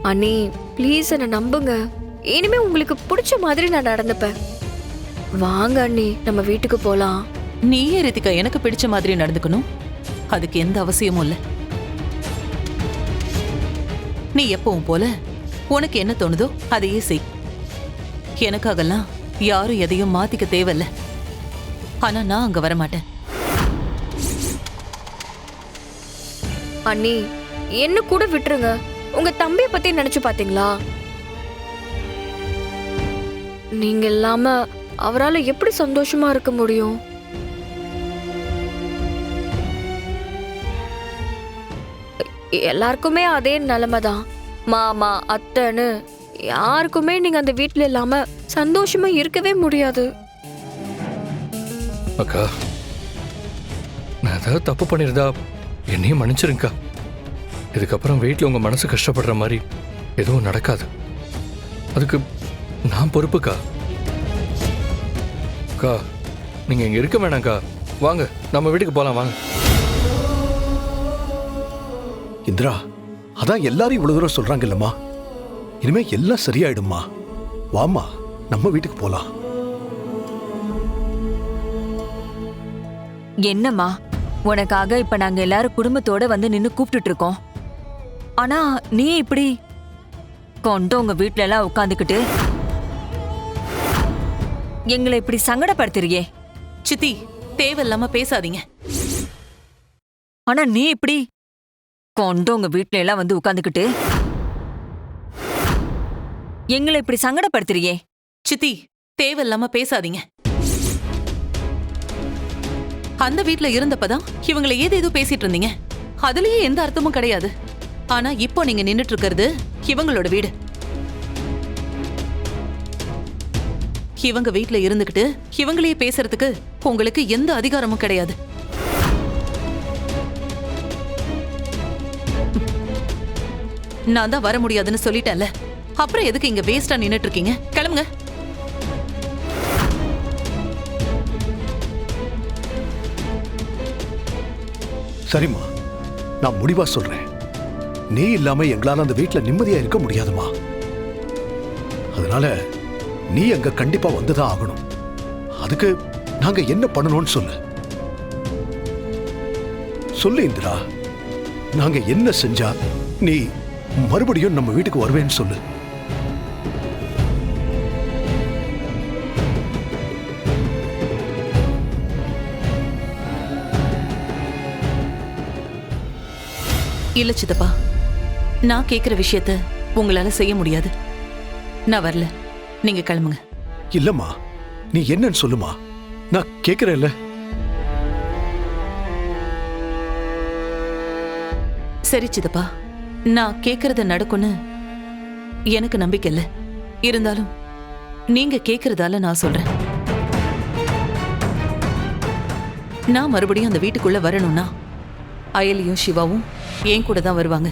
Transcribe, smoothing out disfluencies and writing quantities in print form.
அண்ணி ப்ளீஸ் என்ன நம்புங்க. இனிமே உங்களுக்கு பிடிச்ச மாதிரி நான் நடந்துப்பேன். வாங்க அண்ணி, நம்ம வீட்டுக்கு போலாம். நீயே ரித்திகா எனக்கு பிடிச்ச மாதிரி நடந்துக்கணும், அதுக்கு எந்த அவசியமும் இல்ல. நீ எப்பவும் போல உனக்கு என்ன தோணுதோ அதையே செய். எனக்காகலாம் யாரும் எதையும் மாத்திக்க தேவையில்ல. ஆனா நான் அங்க வரமாட்டேன். அண்ணி என்ன கூட விட்டுருங்க. உங்க தம்பிய பத்தி நினைச்சு பாத்தீங்களா? நீங்க இல்லாம அவரால எப்படி சந்தோஷமா இருக்க முடியும்? எல்லாருக்குமே அதே நிலைமைதான். மாமா அத்தைன்னு யாருக்குமே நீங்க அந்த வீட்டுல இல்லாம சந்தோஷமா இருக்கவே முடியாது. அக்கா, நான் ஏதாவது தப்பு பண்ணிருந்தா என்னையும் மன்னிச்சிருங்கக்கா. இதுக்கப்புறம் வீட்டில் உங்க மனசு கஷ்டப்படுற மாதிரி எதுவும் நடக்காது. அதுக்கு நான் பொறுப்புக்கா. அக்கா, நீங்க இங்க இருக்க வேணாம்க்கா. வாங்க நம்ம வீட்டுக்கு போலாம். வாங்க. இந்திரா, அதான் எல்லாரும் இவ்வளவு தூரம் சொல்றாங்க இல்லம்மா. இனிமே எல்லாம் சரியாயிடுமா. வாமா, நம்ம வீட்டுக்கு போலாம். என்னம்மா, உனக்காக இப்ப நாங்க எல்லாரும் குடும்பத்தோட வந்து நின்னு கூப்பிட்டுட்டு இருக்கோம். ஆனா நீ இப்படி கொண்டு உங்க வீட்ல எல்லாம் உட்காந்துக்கிட்டு எங்களை இப்படி சங்கடப்படுத்துறியே. சித்தி, தேவையில்லாம பேசாதீங்க. ஆனா நீ இப்படி கொண்டு உங்க வீட்ல எல்லாம் வந்து உட்காந்துக்கிட்டு எங்களை இப்படி சங்கடப்படுத்துறியே. சித்தி, தேவையில்லாம பேசாதீங்க. அந்த வீட்ல இருந்தப்பதான் இவங்களை ஏதேதோ பேசிட்டு இருந்தீங்க. அதுலயே எந்த அர்த்தமும் கிடையாது. ஆனா இப்போ நீங்க நின்னுட்டு இருக்கிறது இவங்களோட வீடு. இவங்க வீட்ல இருந்துகிட்டு இவங்களையே பேசுறதுக்கு உங்களுக்கு எந்த அதிகாரமும் கிடையாது. நான் தான் வர முடியாதுன்னு சொல்லிட்டேன்ல, அப்புறம் எதுக்கு இங்க வேஸ்டா நின்னுட்டு இருக்கீங்க? கிளம்புங்க. சரிம்மா, நான் முடிவா சொல்றேன். நீ இல்லாம எங்களால அந்த வீட்டுல நிம்மதியா இருக்க முடியாதுமா. அதனால நீ அங்க கண்டிப்பா வந்துதான் ஆகணும். அதுக்கு நாங்க என்ன பண்ணணும்னு சொல்லு. சொல்லு இந்திரா, நாங்க என்ன செஞ்சா நீ மறுபடியும் நம்ம வீட்டுக்கு வருவேன்னு சொல்லு. இல்ல சித்தப்பா, நான் கேக்குற விஷயத்த உங்களால செய்ய முடியாது. நான் வரல, நீங்க கிளம்புங்க. இல்லம்மா, நீ என்னன்னு சொல்லுமா. நான் கேக்குறேன்ல. சரி சித்தப்பா, நான் கேக்குறத நடக்கும்னு எனக்கு நம்பிக்கை இல்ல. இருந்தாலும் நீங்க கேக்குறதால நான் சொல்றேன். நான் மறுபடியும் அந்த வீட்டுக்குள்ள வரணும்னா அயலியும் சிவாவும் என் கூட தான் வருவாங்க.